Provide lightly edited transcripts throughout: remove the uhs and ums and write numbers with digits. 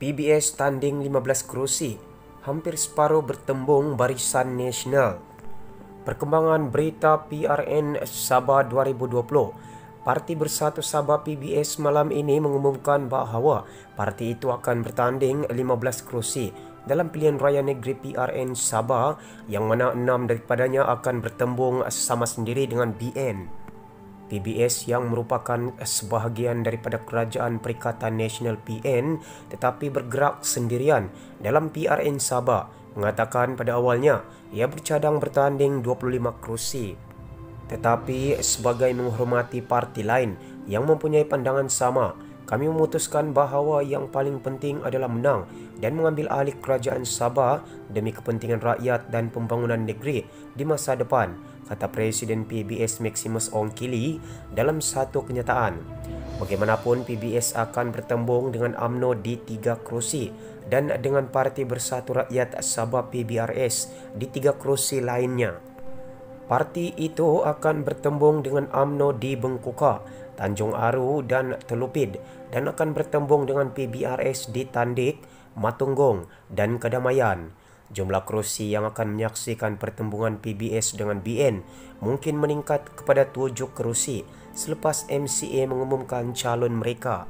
PBS tanding 15 kerusi, hampir separuh bertembung Barisan Nasional. Perkembangan berita PRN Sabah 2020. Parti Bersatu Sabah PBS malam ini mengumumkan bahawa parti itu akan bertanding 15 kerusi dalam pilihan raya negeri PRN Sabah, yang mana 6 daripadanya akan bertembung sama sendiri dengan BN. PBS yang merupakan sebahagian daripada Kerajaan Perikatan Nasional PN tetapi bergerak sendirian dalam PRN Sabah mengatakan pada awalnya ia bercadang bertanding 25 kerusi. Tetapi sebagai menghormati parti lain yang mempunyai pandangan sama, kami memutuskan bahawa yang paling penting adalah menang dan mengambil alih Kerajaan Sabah demi kepentingan rakyat dan pembangunan negeri di masa depan, kata Presiden PBS Maximus Ongkili dalam satu kenyataan. Bagaimanapun, PBS akan bertembung dengan UMNO di 3 kerusi dan dengan Parti Bersatu Rakyat Sabah PBRS di 3 kerusi lainnya. Parti itu akan bertembung dengan UMNO di Bengkukah, Tanjung Aru dan Telupid, dan akan bertembung dengan PBRS di Tandik, Matunggong dan Kedamaian. Jumlah kerusi yang akan menyaksikan pertembungan PBS dengan BN mungkin meningkat kepada 7 kerusi selepas MCA mengumumkan calon mereka.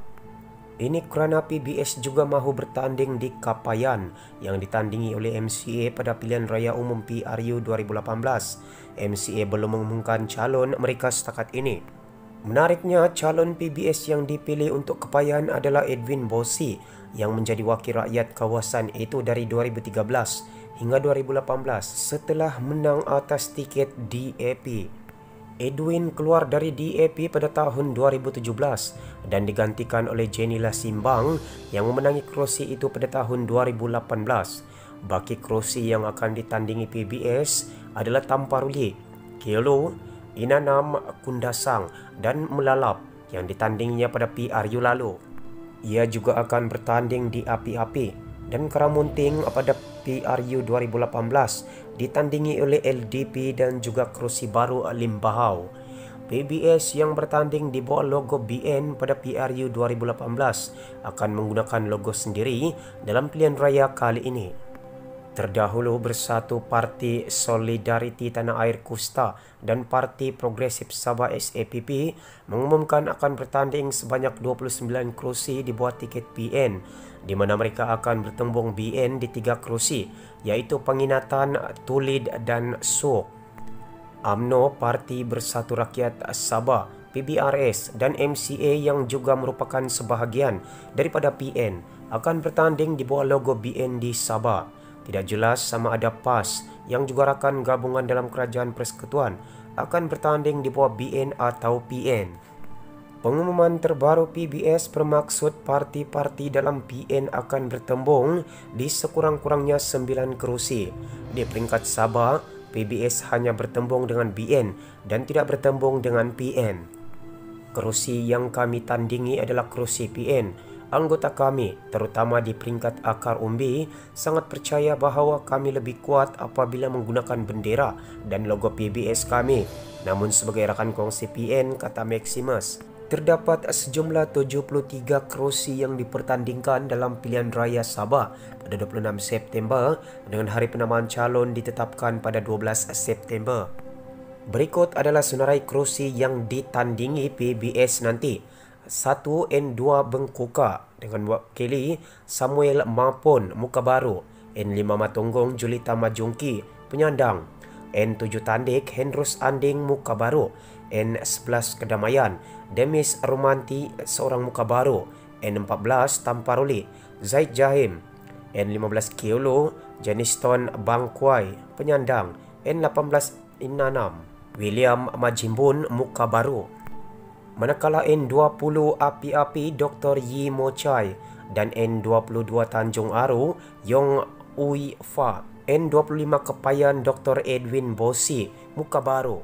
Ini kerana PBS juga mahu bertanding di Kapayan yang ditandingi oleh MCA pada pilihan raya umum PRU 2018. MCA belum mengumumkan calon mereka setakat ini. Menariknya, calon PBS yang dipilih untuk Kapayan adalah Edwin Bosi yang menjadi wakil rakyat kawasan itu dari 2013 hingga 2018 setelah menang atas tiket DAP. Edwin keluar dari DAP pada tahun 2017 dan digantikan oleh Jenila Simbang yang memenangi kerusi itu pada tahun 2018. Baki kerusi yang akan ditandingi PBS adalah Tamparuli, Kiolo, Inanam, Kundasang dan Melalap yang ditandinginya pada PRU lalu. Ia juga akan bertanding di Api-Api dan Karamunting pada PRU 2018 ditandingi oleh LDP dan juga kerusi baru Limbahau. PBS yang bertanding di bawah logo BN pada PRU 2018 akan menggunakan logo sendiri dalam pilihan raya kali ini. Terdahulu Bersatu Parti Solidariti Tanah Air Kusta dan Parti Progresif Sabah SAPP mengumumkan akan bertanding sebanyak 29 kerusi di bawah tiket PN, di mana mereka akan bertembung BN di 3 kerusi, iaitu Penginatan, Tulid dan Sok. UMNO, Parti Bersatu Rakyat Sabah, PBRS dan MCA yang juga merupakan sebahagian daripada PN akan bertanding di bawah logo BN di Sabah. Tidak jelas sama ada PAS yang juga rakan gabungan dalam Kerajaan Persekutuan akan bertanding di bawah BN atau PN. Pengumuman terbaru PBS bermaksud parti-parti dalam PN akan bertembung di sekurang-kurangnya 9 kerusi. Di peringkat Sabah, PBS hanya bertembung dengan BN dan tidak bertembung dengan PN. Kerusi yang kami tandingi adalah kerusi PN. Anggota kami, terutama di peringkat akar umbi, sangat percaya bahawa kami lebih kuat apabila menggunakan bendera dan logo PBS kami. Namun sebagai rakan kongsi PN, kata Maximus, terdapat sejumlah 73 kerusi yang dipertandingkan dalam pilihan raya Sabah pada 26 September dengan hari penamaan calon ditetapkan pada 12 September. Berikut adalah senarai kerusi yang ditandingi PBS nanti. 1 N2 Bengkukah dengan wakili Samuel Mapon Muka Baru, N5 Matunggong Julita Majungki penyandang, N7 Tandik Hendrus Anding Muka Baru, N11 Kedamaian Demis Romanti seorang Muka Baru, N14 Tamparuli Zaid Jahim, N15 Kiolo Janiston Bangkwai penyandang, N18 Inanam William Majimbun Muka Baru. Manakala N20 Api-Api Dr. Yi Mo Chai dan N22 Tanjung Aru Yong Ui Fa, N25 Kepayan Dr. Edwin Bosi Muka Baru.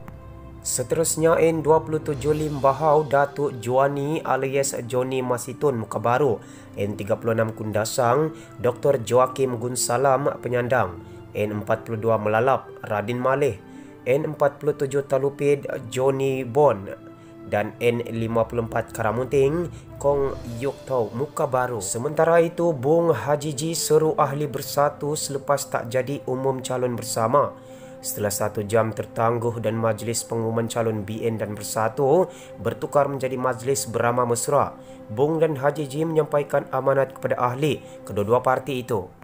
Seterusnya N27 Limbahau Datuk Juani alias Joni Masitun Muka Baru, N36 Kundasang Dr. Joakim Gunsalam penyandang, N42 Melalap Radin Maleh, N47 Talupid Joni Bon dan N54 Karamunting Kong Yok Tau Muka Baru. Sementara itu, Bung Haji Ji seru ahli bersatu selepas tak jadi umum calon bersama. Setelah 1 jam tertangguh dan majlis pengumuman calon BN dan Bersatu bertukar menjadi majlis beramah mesra, Bung dan Haji Ji menyampaikan amanat kepada ahli kedua-dua parti itu.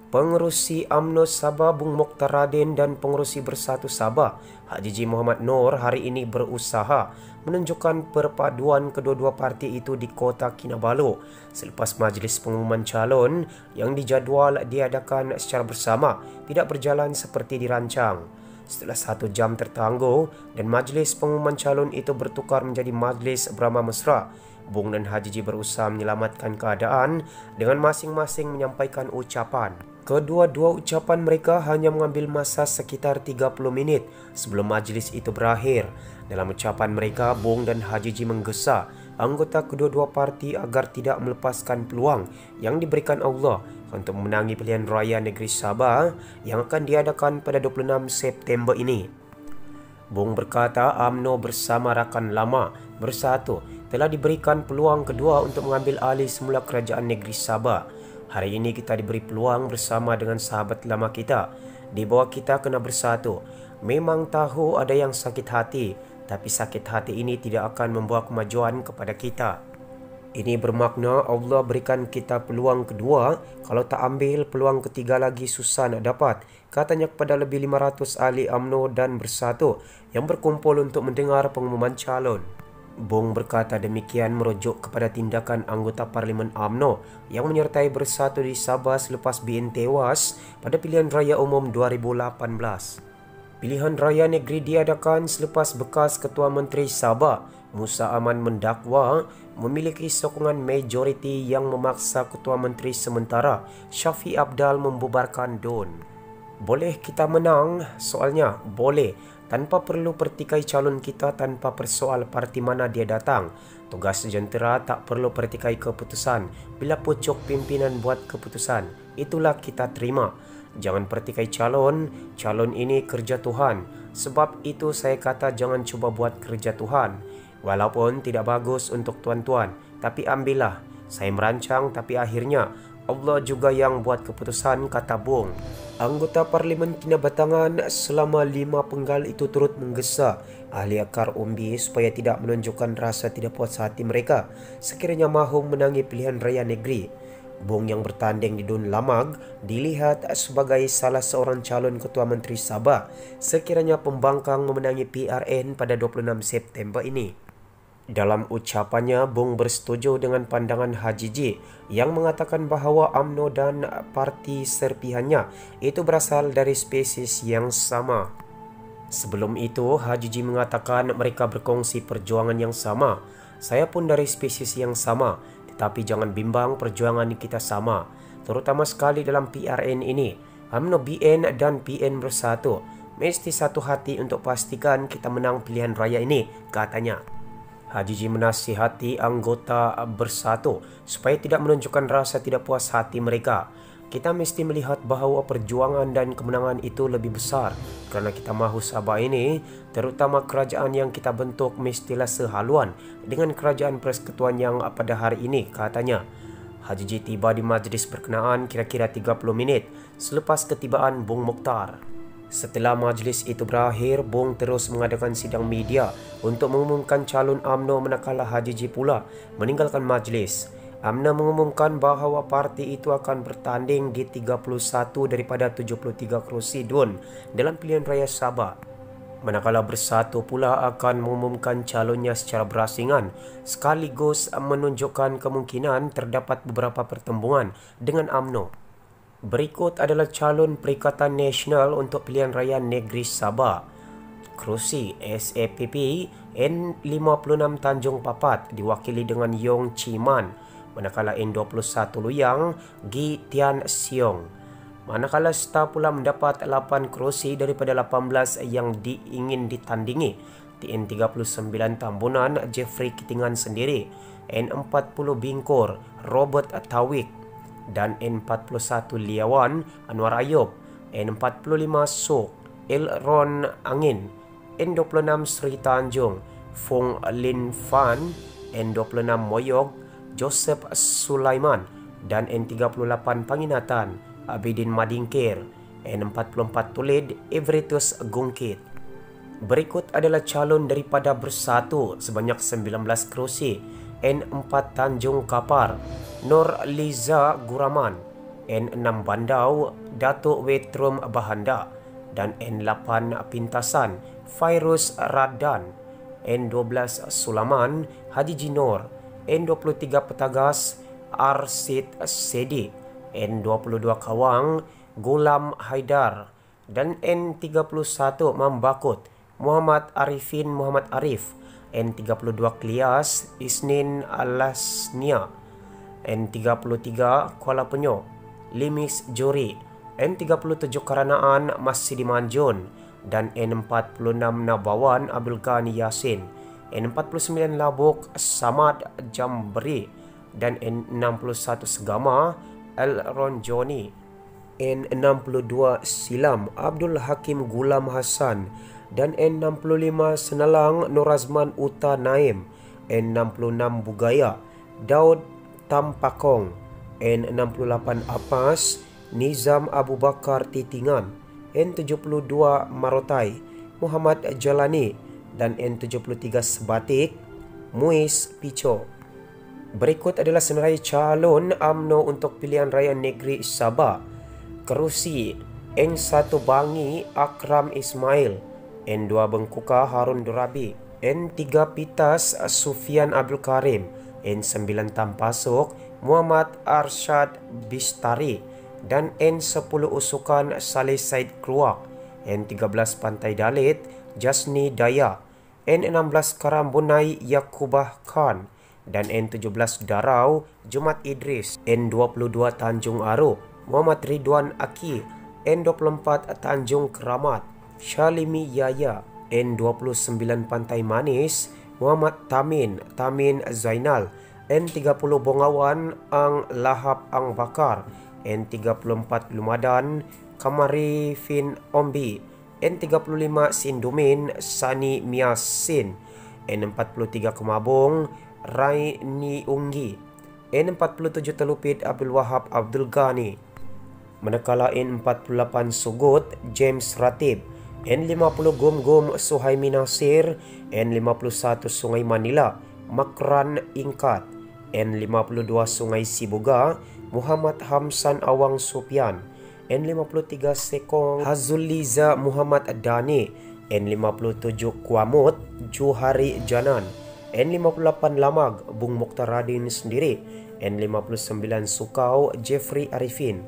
Pengerusi UMNO Sabah Bung Mokhtar Raden dan pengerusi Bersatu Sabah Haji Ji Muhammad Noor hari ini berusaha menunjukkan perpaduan kedua-dua parti itu di Kota Kinabalu selepas majlis pengumuman calon yang dijadual diadakan secara bersama tidak berjalan seperti dirancang. Setelah 1 jam tertangguh dan majlis pengumuman calon itu bertukar menjadi majlis beramah mesra, Bung dan Haji Ji berusaha menyelamatkan keadaan dengan masing-masing menyampaikan ucapan. Kedua-dua ucapan mereka hanya mengambil masa sekitar 30 minit sebelum majlis itu berakhir. Dalam ucapan mereka, Bung dan Haji Ji menggesa anggota kedua-dua parti agar tidak melepaskan peluang yang diberikan Allah untuk memenangi pilihan raya negeri Sabah yang akan diadakan pada 26 September ini. Bung berkata UMNO bersama rakan lama Bersatu telah diberikan peluang kedua untuk mengambil alih semula kerajaan negeri Sabah. Hari ini kita diberi peluang bersama dengan sahabat lama kita. Di bawah kita kena bersatu. Memang tahu ada yang sakit hati, tapi sakit hati ini tidak akan membawa kemajuan kepada kita. Ini bermakna Allah berikan kita peluang kedua. Kalau tak ambil peluang ketiga lagi susah nak dapat, katanya kepada lebih 500 ahli UMNO dan Bersatu yang berkumpul untuk mendengar pengumuman calon. Bung berkata demikian merujuk kepada tindakan anggota Parlimen UMNO yang menyertai Bersatu di Sabah selepas BN tewas pada pilihan raya umum 2018. Pilihan raya negeri diadakan selepas bekas Ketua Menteri Sabah Musa Aman mendakwa memiliki sokongan majoriti yang memaksa Ketua Menteri sementara Syafiq Abdal membubarkan DUN. Boleh kita menang? Soalnya boleh, tanpa perlu pertikai calon kita tanpa persoal parti mana dia datang. Tugas jentera tak perlu pertikai keputusan. Bila pucuk pimpinan buat keputusan, itulah kita terima. Jangan pertikai calon ini kerja Tuhan. Sebab itu saya kata jangan cuba buat kerja Tuhan. Walaupun tidak bagus untuk tuan-tuan, tapi ambillah. Saya merancang tapi akhirnya Allah juga yang buat keputusan, kata Bung. Anggota Parlimen Kinabatangan selama 5 penggal itu turut menggesa ahli akar umbi supaya tidak menunjukkan rasa tidak puas hati mereka sekiranya mahu menangi pilihan raya negeri. Bung yang bertanding di DUN Lamag dilihat sebagai salah seorang calon Ketua Menteri Sabah sekiranya pembangkang memenangi PRN pada 26 September ini. Dalam ucapannya, Bung bersetuju dengan pandangan Haji Ji yang mengatakan bahawa UMNO dan parti serpihannya itu berasal dari spesies yang sama. Sebelum itu, Haji Ji mengatakan mereka berkongsi perjuangan yang sama. Saya pun dari spesies yang sama, tetapi jangan bimbang perjuangan kita sama. Terutama sekali dalam PRN ini, UMNO BN dan PN Bersatu mesti satu hati untuk pastikan kita menang pilihan raya ini, katanya. Haji Ji menasihati anggota Bersatu supaya tidak menunjukkan rasa tidak puas hati mereka. Kita mesti melihat bahawa perjuangan dan kemenangan itu lebih besar kerana kita mahu Sabah ini, terutama kerajaan yang kita bentuk, mestilah sehaluan dengan kerajaan persekutuan yang pada hari ini, katanya. Haji Ji tiba di majlis berkenaan kira-kira 30 minit selepas ketibaan Bung Mokhtar. Setelah majlis itu berakhir, Bung terus mengadakan sidang media untuk mengumumkan calon UMNO manakala Haji Ji pula meninggalkan majlis. UMNO mengumumkan bahawa parti itu akan bertanding di 31 daripada 73 kerusi DUN dalam pilihan raya Sabah. Manakala Bersatu pula akan mengumumkan calonnya secara berasingan sekaligus menunjukkan kemungkinan terdapat beberapa pertembungan dengan UMNO. Berikut adalah calon Perikatan Nasional untuk pilihan raya negeri Sabah. Kerusi SAPP N56 Tanjung Papat diwakili dengan Yong Chi Man, manakala N21 Luyang Gi Tian Siong. Manakala STA pula mendapat 8 kerusi daripada 18 yang ingin ditandingi. TN39 Tambunan Jeffrey Kitingan sendiri, N40 Bingkor Robert Tawik dan N41 Liawan Anwar Ayub, N45 Sok Elron Angin, N26 Sri Tanjung Fong Lin Fan, N26 Moyog Joseph Sulaiman, dan N38 Panginatan Abidin Madingkir, N44 Tulid Everitus Gungkit. Berikut adalah calon daripada Bersatu sebanyak 19 kerusi. N4 Tanjung Kapar Nur Liza Guraman, N6 Bandau Datuk Wetrum Bahanda, dan N8 Pintasan Fairuz Radan, N12 Sulaman Haji Jinor, N23 Petagas Arsid Sedi, N22 Kawang Gulam Haidar, dan N31 Mambakut Muhammad Arifin Muhammad Arif, N32 Klias Isnin Alasnia, N33 Kuala Penyu Limis Juri, N37 Karanaan Masidi Manjun, dan N46 Nabawan Abdul Ghani Yasin, N49 Labuk Samad Jambri, dan N61 Segama Elron Joni, N62 Silam Abdul Hakim Gulam Hasan, dan N65 Senalang Norazman Uta Naim, N66 Bugaya Daud Tampakong, N68 Apas Nizam Abu Bakar Titingan, N72 Marotai Muhammad Jalani, dan N73 Sebatik Muiz Pico. Berikut adalah senarai calon UMNO untuk pilihan raya negeri Sabah. Kerusi N1 Bangi Akram Ismail, N2 Bengkuka Harun Durabi, N3 Pitas Sufian Abdul Karim, N9 Tampasuk Muhammad Arsyad Bistari, dan N10 Usukan Saleh Said Keluak, N13 Pantai Dalit Jasni Daya, N16 Karambunai Yakubah Khan, dan N17 Darau Jumat Idris, N22 Tanjung Aru Muhammad Ridwan Aki, N24 Tanjung Keramat Syalimi Yaya, N29 Pantai Manis Muhammad Tamin Zainal, N30 Bongawan Ang Lahap Ang Bakar, N34 Lumadan Kamarifin Ombi, N35 Sindumin Sani Miasin, N43 Kemabung Raini Unggi, N47 Telupit Abdul Wahab Abdul Ghani. Manakala N48 Sugut James Ratib, N50 Gum Suhaimi Nasir, N51 Sungai Manila Makran Ingkat, N52 Sungai Sibuga Muhammad Hamsan Awang Supian, N53 Sekong Hazuliza Muhammad Dani, N57 Kuamut Juhari Janan, N58 Lamag Bung Mokhtar Radin sendiri, N59 Sukau Jeffrey Arifin,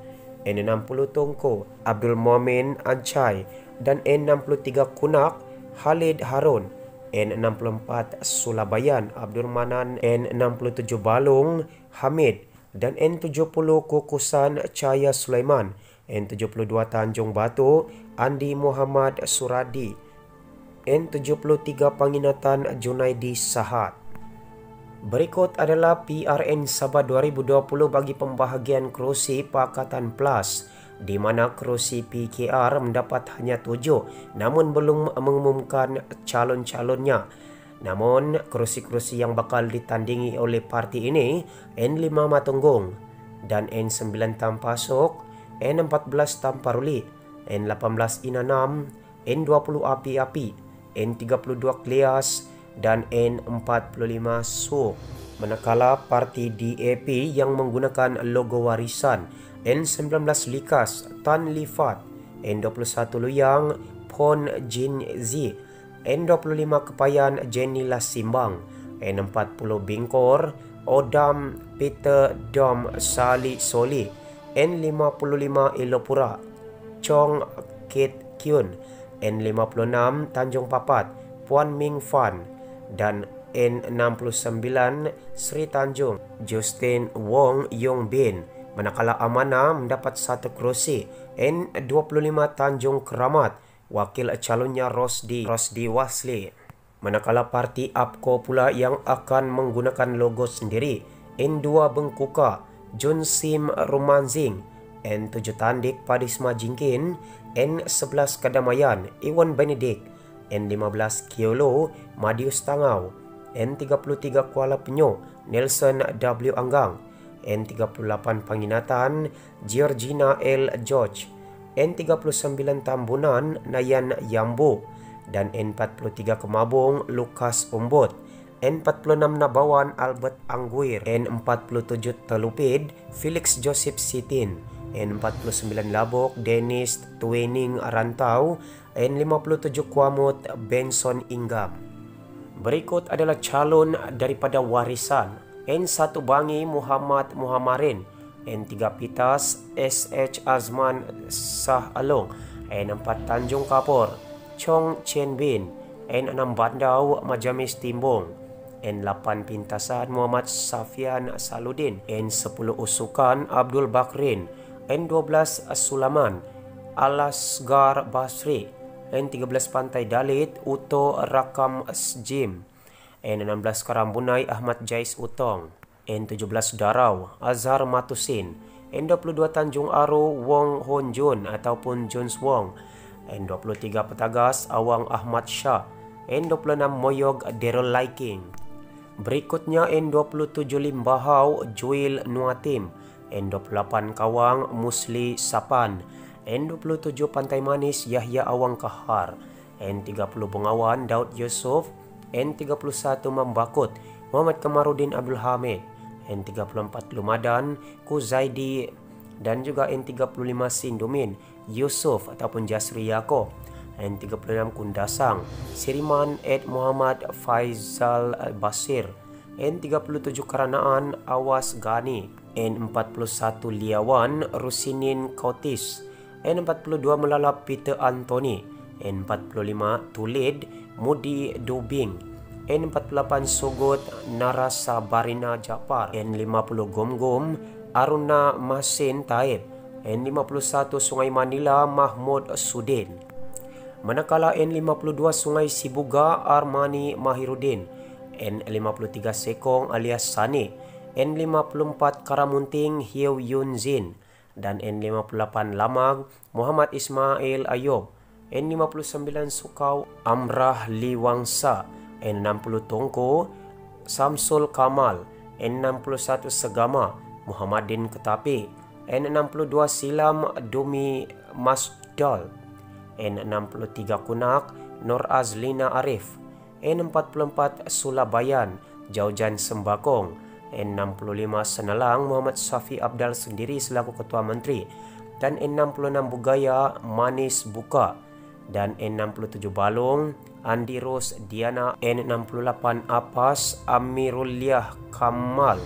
N60 Tongko Abdul Momin Ancai, dan N63 Kunak Khalid Harun, N64 Sulabayan Abdul Manan, N67 Balung Hamid, dan N70 Kukusan Cahaya Sulaiman, N72 Tanjung Batu Andi Muhammad Suradi, N73 Panginatan Junaidi Sahat. Berikut adalah PRN Sabah 2020 bagi pembahagian kerusi Pakatan Plus, di mana kerusi PKR mendapat hanya 7 namun belum mengumumkan calon-calonnya. Namun kerusi-kerusi yang bakal ditandingi oleh parti ini N5 Matunggung, dan N9 Tampasuk, N14 Tamparuli, N18 Inanam, N20 Api-Api, N32 Klias, dan N45 Su. Manakala parti DAP yang menggunakan logo warisan N19 Likas Tan Lifat, N21 Luyang Pon Jin Zi, N25 Kepayan Jenny Lasimbang, N40 Bingkor Odam Peter Dom Sali Soli, N55 Ilopura Chong Kit Kyun, N56 Tanjung Papat Puan Ming Fan, dan N69 Sri Tanjung Justin Wong Yong Bin. Manakala Amanah mendapat 1 kerusi, N25 Tanjung Keramat wakil calonnya Rosdi Wasli. Manakala parti APKO pula yang akan menggunakan logo sendiri, N2 Bengkuka Jun Sim Rumanzing, N7 Tandik Padisma Jingkin, N11 Kadamayan Iwan Benedict, N15 Kiolo Madius Tangau, N33 Kuala Penyu Nelson W Anggang, N38 Panginatan Georgina L George, N39 Tambunan Nayan Yambo, dan N43 Kemabung Lukas Umbut, N46 Nabawan Albert Angguir, N47 Telupid Felix Joseph Sitin, N49 Labok Dennis Twining Rantau, N57 Kuamut Benson Inggam. Berikut adalah calon daripada warisan. N1 Bangi Muhammad Muhammarin, N3 Pitas SH Azman Sah Along, N4 Tanjung Kapur Chong Chen Bin, N6 Bandau Majamis Timbung, N8 Pintasan Muhammad Safian Saludin, N10 Usukan Abdul Bakrin, N12 Sulaman Alasgar Basri, N13 Pantai Dalit Uto Rakam Sjim, N16 Karambunai Ahmad Jais Utong, N17 Darau Azhar Matusin, N22 Tanjung Aro Wong Hon Jun ataupun Jones Wong, N23 Petagas Awang Ahmad Shah, N26 Moyog Daryl Liking. Berikutnya N27 Limbahau Joel Nuatim, N28 Kawang Musli Sapan, N27 Pantai Manis Yahya Awang Kahar, N30 Bengawan Daud Yusuf, N31 Membakut Muhammad Kamarudin Abdul Hamid, N34 Lumadan Kuzaidi, dan juga N35 Sindumin Yusuf ataupun Jasri Yaakob, N36 Kundasang Siriman Ed Muhammad Faizal Basir, N37 Karanaan Awas Gani, N41 Liawan Rusinin Kautis, N42 Melalap Peter Anthony, N45 Tulid Mudi Dubing, N48 Sugut Narasa Barina Japar, N50 Gomgom Aruna Masin Taib, N51 Sungai Manila Mahmud Sudin. Manakala N52 Sungai Sibuga Armani Mahirudin, N53 Sekong alias Sani, N54 Karamunting Hiu Yun Zin, dan N58 Lamag Muhammad Ismail Ayub, N59 Sukau Amrah Liwangsa, N60 Tongko Samsul Kamal, N61 Segama Muhammadin Ketapi, N62 Silam Dumi Masdal, N63 Kunak Nur Azlina Arif, N44 Sulabayan Jaujan Sembakong, N65 Senelang Muhammad Safi Abdal sendiri selaku Ketua Menteri, dan N66 Bugaya Manis Buka, dan N67 Balong Andi Ros Diana, N68 Apas Amiruliah Kamal,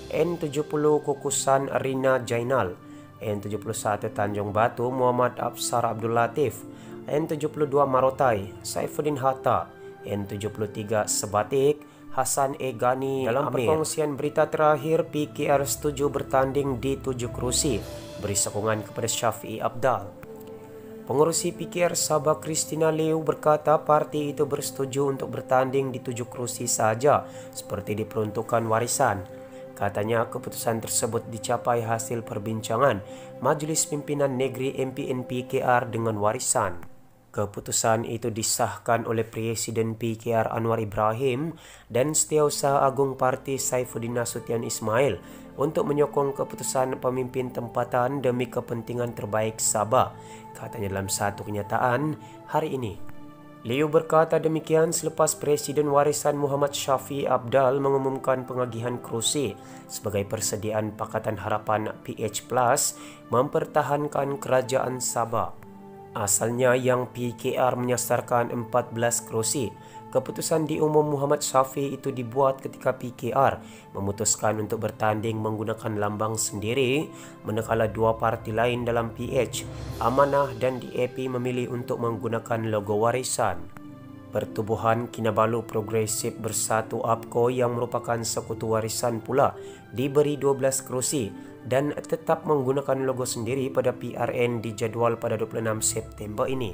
N70 Kukusan Rina Jainal, N71 Tanjung Batu Muhammad Absar Abdul Latif, N72 Marotai Saifuddin Hatta, N73 Sebatik Hasan Egani. Dalam perkongsian berita terakhir, PKR setuju bertanding di 7 kerusi, beri sokongan kepada Syafi'i Abdal. Pengurusi PKR Sabah Christina Liu berkata parti itu bersetuju untuk bertanding di 7 kerusi saja seperti diperuntukkan warisan. Katanya keputusan tersebut dicapai hasil perbincangan Majelis Pimpinan Negeri MPN PKR dengan warisan. Keputusan itu disahkan oleh Presiden PKR Anwar Ibrahim dan Setiausaha Agung Parti Saifuddin Nasution Ismail untuk menyokong keputusan pemimpin tempatan demi kepentingan terbaik Sabah, katanya dalam satu kenyataan hari ini. Liu berkata demikian selepas Presiden Warisan Muhammad Syafi'i Abdal mengumumkan pengagihan kerusi sebagai persediaan Pakatan Harapan PH Plus mempertahankan Kerajaan Sabah. Asalnya yang PKR menyasarkan 14 kerusi. Keputusan di umum Muhammad Syafi'i itu dibuat ketika PKR memutuskan untuk bertanding menggunakan lambang sendiri, manakala dua parti lain dalam PH, Amanah dan DAP memilih untuk menggunakan logo warisan. Pertubuhan Kinabalu Progresif Bersatu APKO yang merupakan sekutu warisan pula diberi 12 kerusi dan tetap menggunakan logo sendiri pada PRN dijadual pada 26 September ini.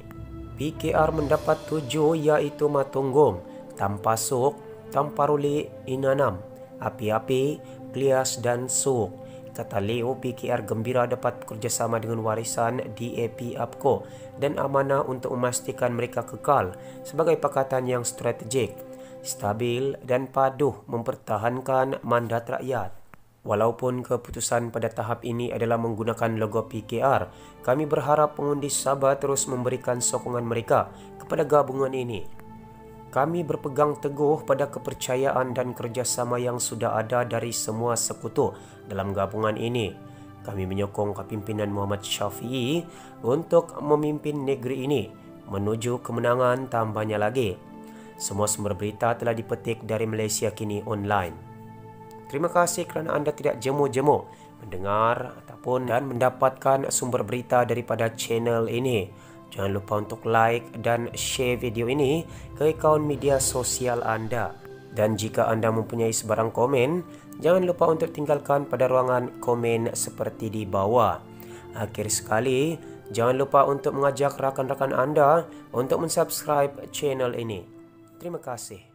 PKR mendapat 7 iaitu Matunggong, Tampasuk, Tamparuli, Inanam, Api-Api, Klias dan Suk. Kata Leo, PKR gembira dapat bekerjasama dengan warisan DAP APCO dan amanah untuk memastikan mereka kekal sebagai pakatan yang strategik, stabil dan paduh mempertahankan mandat rakyat. Walaupun keputusan pada tahap ini adalah menggunakan logo PKR, kami berharap pengundi Sabah terus memberikan sokongan mereka kepada gabungan ini. Kami berpegang teguh pada kepercayaan dan kerjasama yang sudah ada dari semua sekutu dalam gabungan ini. Kami menyokong kepimpinan Muhammad Syafiee untuk memimpin negeri ini menuju kemenangan, tambahnya lagi. Semua sumber berita telah dipetik dari Malaysia Kini Online. Terima kasih kerana anda tidak jemu-jemu mendengar ataupun dan mendapatkan sumber berita daripada channel ini. Jangan lupa untuk like dan share video ini ke akaun media sosial anda. Dan jika anda mempunyai sebarang komen, jangan lupa untuk tinggalkan pada ruangan komen seperti di bawah. Akhir sekali, jangan lupa untuk mengajak rakan-rakan anda untuk mensubscribe channel ini. Terima kasih.